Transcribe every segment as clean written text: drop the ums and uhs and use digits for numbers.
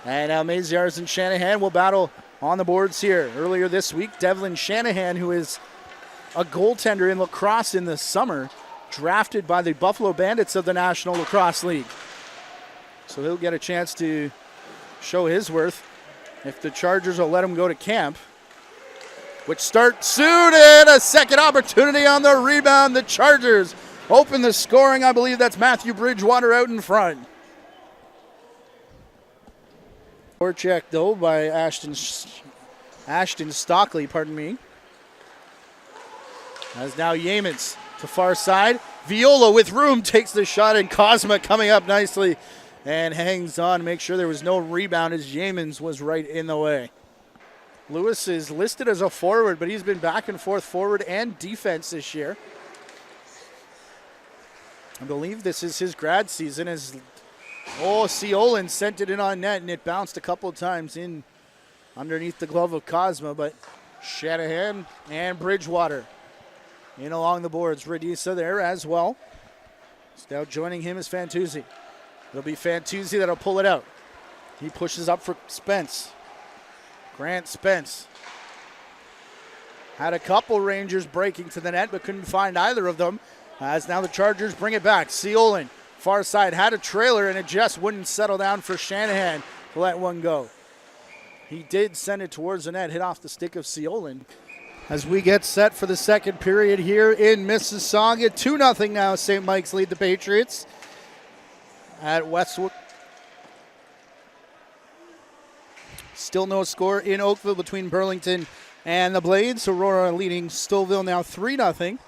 And now Maziarz and Shanahan will battle on the boards here. Earlier this week, Devlin Shanahan, who is a goaltender in lacrosse in the summer, drafted by the Buffalo Bandits of the National Lacrosse League. So he'll get a chance to show his worth if the Chargers will let him go to camp, which starts soon, and a second opportunity on the rebound. The Chargers open the scoring. I believe that's Matthew Bridgewater out in front. Forecheck, though, by Ashton Stockley, pardon me. As now Yeamans to far side. Viola with room takes the shot, and Cosma coming up nicely and hangs on to make sure there was no rebound as Yeamans was right in the way. Lewis is listed as a forward, but he's been back and forth forward and defense this year. I believe this is his grad season as Ciolin sent it in on net, and it bounced a couple of times in underneath the glove of Cosma, but Shanahan and Bridgewater in along the boards. Radisa there as well. So now joining him is Fantuzzi. It'll be Fantuzzi that'll pull it out. He pushes up for Spence. Grant Spence had a couple Rangers breaking to the net, but couldn't find either of them. As now the Chargers bring it back. Ciolin, far side, had a trailer, and it just wouldn't settle down for Shanahan to let one go. He did send it towards the net, hit off the stick of Ciolin. As we get set for the second period here in Mississauga, 2-0 now. St. Mike's lead the Patriots at Westwood. Still no score in Oakville between Burlington and the Blades. Aurora leading Stouffville now 3-0.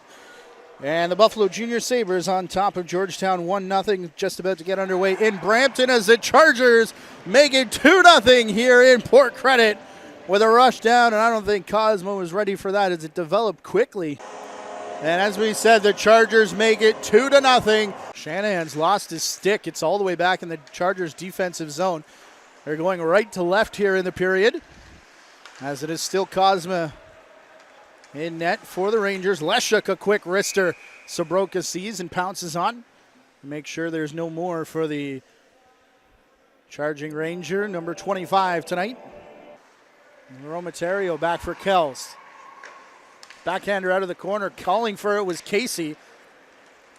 And the Buffalo Junior Sabres on top of Georgetown 1-0. Just about to get underway in Brampton as the Chargers make it 2-0 here in Port Credit with a rush down. And I don't think Cosmo was ready for that as it developed quickly. And as we said, the Chargers make it 2-0. Shanahan's lost his stick. It's all the way back in the Chargers defensive zone. They're going right to left here in the period, as it is still Cosma in net for the Rangers. Leshuk, a quick wrister. Sobroka sees and pounces on. Make sure there's no more for the charging Ranger, number 25 tonight. Romaterio back for Kells. Backhander out of the corner, calling for it was Casey.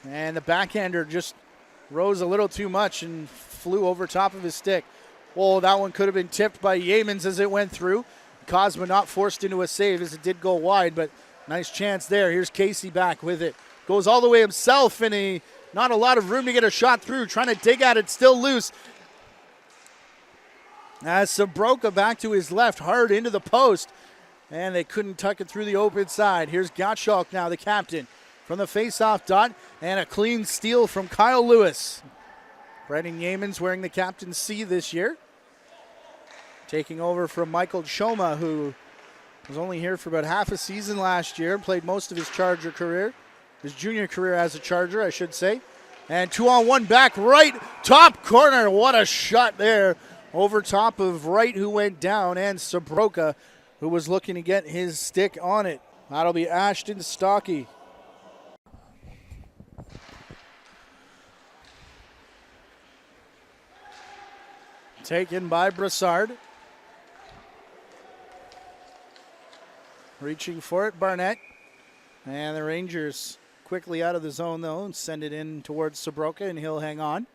And the backhander just rose a little too much and flew over top of his stick. Oh, that one could have been tipped by Yeamans as it went through. Cosma not forced into a save as it did go wide, but nice chance there. Here's Casey back with it. Goes all the way himself, and not a lot of room to get a shot through. Trying to dig at it, still loose. As Sobroka back to his left, hard into the post, and they couldn't tuck it through the open side. Here's Gottschalk now, the captain, from the face-off dot, and a clean steal from Kyle Lewis. Brendan Yeamans wearing the captain's C this year, taking over from Michael Choma, who was only here for about half a season last year, played most of his Charger career, his junior career as a Charger, I should say. And 2-on-1 back right, top corner. What a shot there over top of Wright, who went down, and Sobroka, who was looking to get his stick on it. That'll be Ashton Stocky. Taken by Brassard. Reaching for it, Barnett. And the Rangers quickly out of the zone, though, and send it in towards Sobroka, and he'll hang on.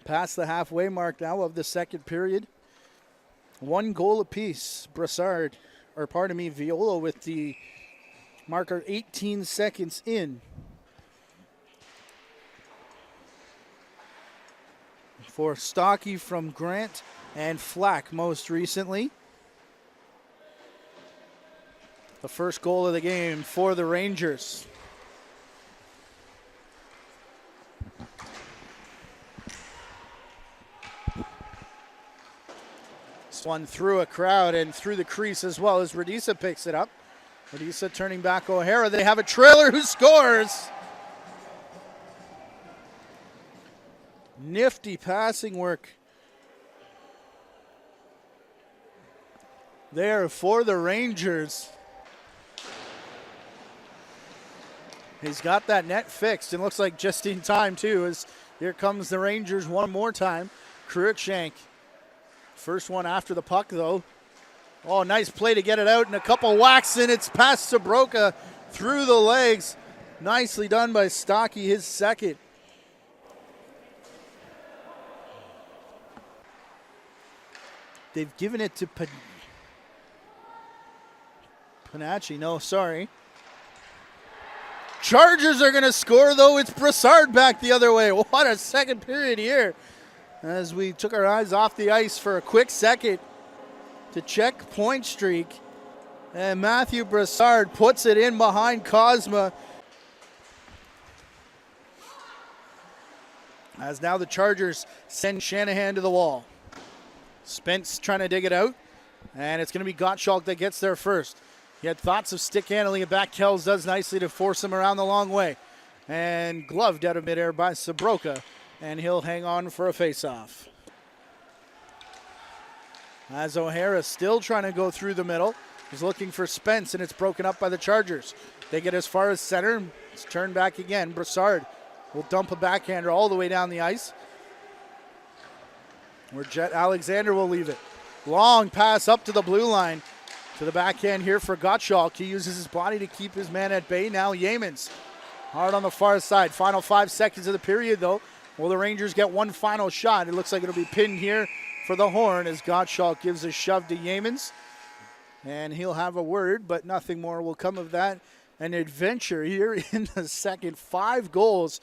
Past the halfway mark now of the second period. 1 goal apiece. Viola with the marker 18 seconds in. For Stocky from Grant and Flack most recently. The first goal of the game for the Rangers. This one through a crowd and through the crease as well as Radisa picks it up. Radisa turning back O'Hara. They have a trailer who scores. Nifty passing work there for the Rangers. He's got that net fixed and looks like just in time too, as here comes the Rangers one more time. Cruikshank First one after the puck, though. Oh, nice play to get it out, and a couple whacks, and it's past Sabroka through the legs. Nicely done by Stocky, his second. They've given it to Panacci. No, sorry. Chargers are going to score, though. It's Brassard back the other way. What a second period here. As we took our eyes off the ice for a quick second to check point streak. And Matthew Brassard puts it in behind Cosma. As now the Chargers send Shanahan to the wall. Spence trying to dig it out. And it's going to be Gottschalk that gets there first. He had thoughts of stick handling it back. Kells does nicely to force him around the long way. And gloved out of midair by Sabroka. And he'll hang on for a faceoff. As O'Hara still trying to go through the middle. He's looking for Spence, and it's broken up by the Chargers. They get as far as center. It's turned back again. Brassard will dump a backhander all the way down the ice. Where Jet Alexander will leave it. Long pass up to the blue line. To the backhand here for Gottschalk. He uses his body to keep his man at bay. Now Yeamans hard on the far side. Final 5 seconds of the period, though. Will the Rangers get one final shot? It looks like it'll be pinned here for the horn as Gottschalk gives a shove to Yeamans. And he'll have a word, but nothing more will come of that. An adventure here in the second. 5 goals,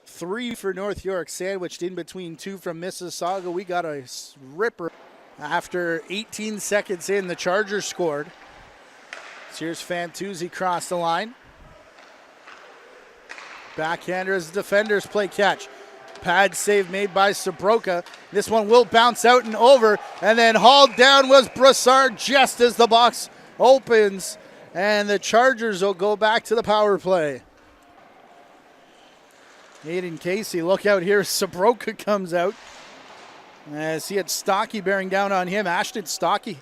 3 for North York, sandwiched in between 2 from Mississauga. We got a ripper. After 18 seconds in, the Chargers scored. So here's Fantuzzi cross the line. Backhander as the defenders play catch. Pad save made by Sabroka. This one will bounce out and over, and then hauled down was Brassard just as the box opens, and the Chargers will go back to the power play. Aiden Casey, look out here. Sabroka comes out. As he had Stocky bearing down on him. Ashton Stocky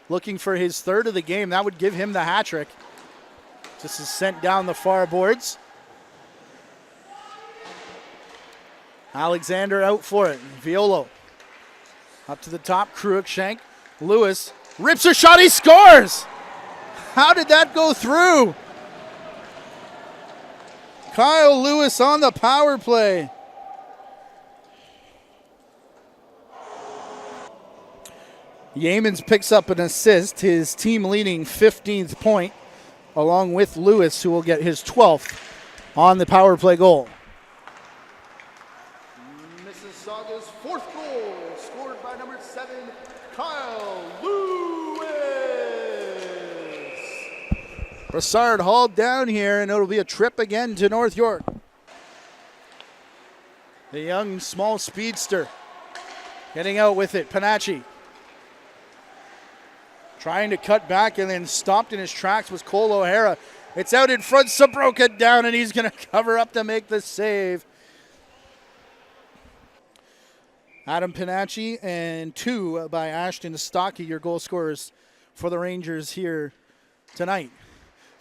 looking for his third of the game. That would give him the hat trick. This is sent down the far boards. Alexander out for it. Violo up to the top. Cruikshank. Lewis rips a shot. He scores! How did that go through? Kyle Lewis on the power play. Yeamans picks up an assist, his team leading 15th point, along with Lewis, who will get his 12th on the power play goal. Mississauga's 4th goal, scored by number 7, Kyle Lewis. Brassard hauled down here, and it'll be a trip again to North York. The young, small speedster getting out with it. Panacci trying to cut back, and then stopped in his tracks was Cole O'Hara. It's out in front, Sabroka down, and he's going to cover up to make the save. Adam Panacci and 2 by Ashton Stocky, your goal scorers for the Rangers here tonight.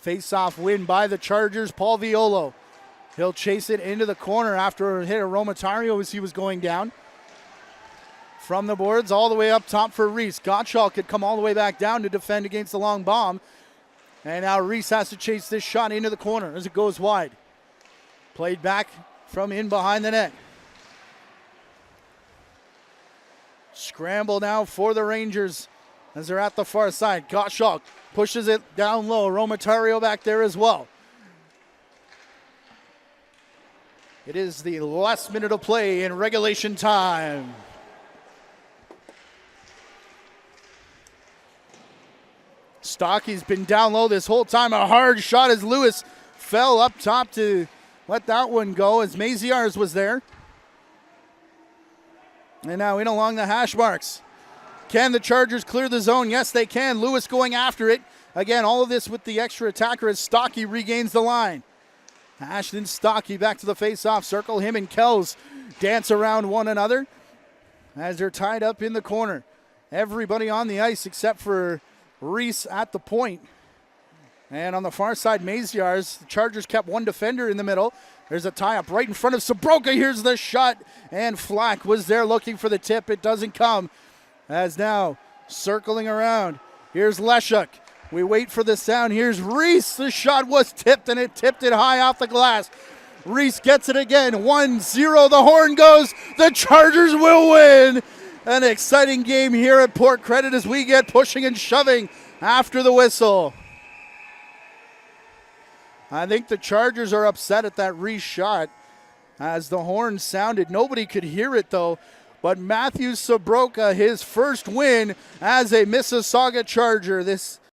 Face-off win by the Chargers. Paul Violo. He'll chase it into the corner after a hit of Romatario as he was going down. From the boards all the way up top for Reese. Gottschalk could come all the way back down to defend against the long bomb. And now Reese has to chase this shot into the corner as it goes wide. Played back from in behind the net. Scramble now for the Rangers as they're at the far side. Gottschalk pushes it down low. Romatario back there as well. It is the last minute of play in regulation time. Stocky's been down low this whole time. A hard shot as Lewis fell up top to let that one go as Maziarz was there. And now in along the hash marks. Can the Chargers clear the zone? Yes, they can. Lewis going after it. Again, all of this with the extra attacker as Stocky regains the line. Ashton Stocky back to the face-off circle. Him and Kells dance around one another as they're tied up in the corner. Everybody on the ice except for Reese at the point. And on the far side, Maziarz. The Chargers kept one defender in the middle. There's a tie-up right in front of Sabroka. Here's the shot. And Flack was there looking for the tip. It doesn't come. as now circling around. Here's Leshuk. We wait for the sound. Here's Reese. The shot was tipped, and it tipped it high off the glass. Reese gets it again. 1-0. The horn goes. The Chargers will win. An exciting game here at Port Credit as we get pushing and shoving after the whistle. I think the Chargers are upset at that Reese shot as the horn sounded. Nobody could hear it, though. But Matthew Sobroka, his first win as a Mississauga Charger. This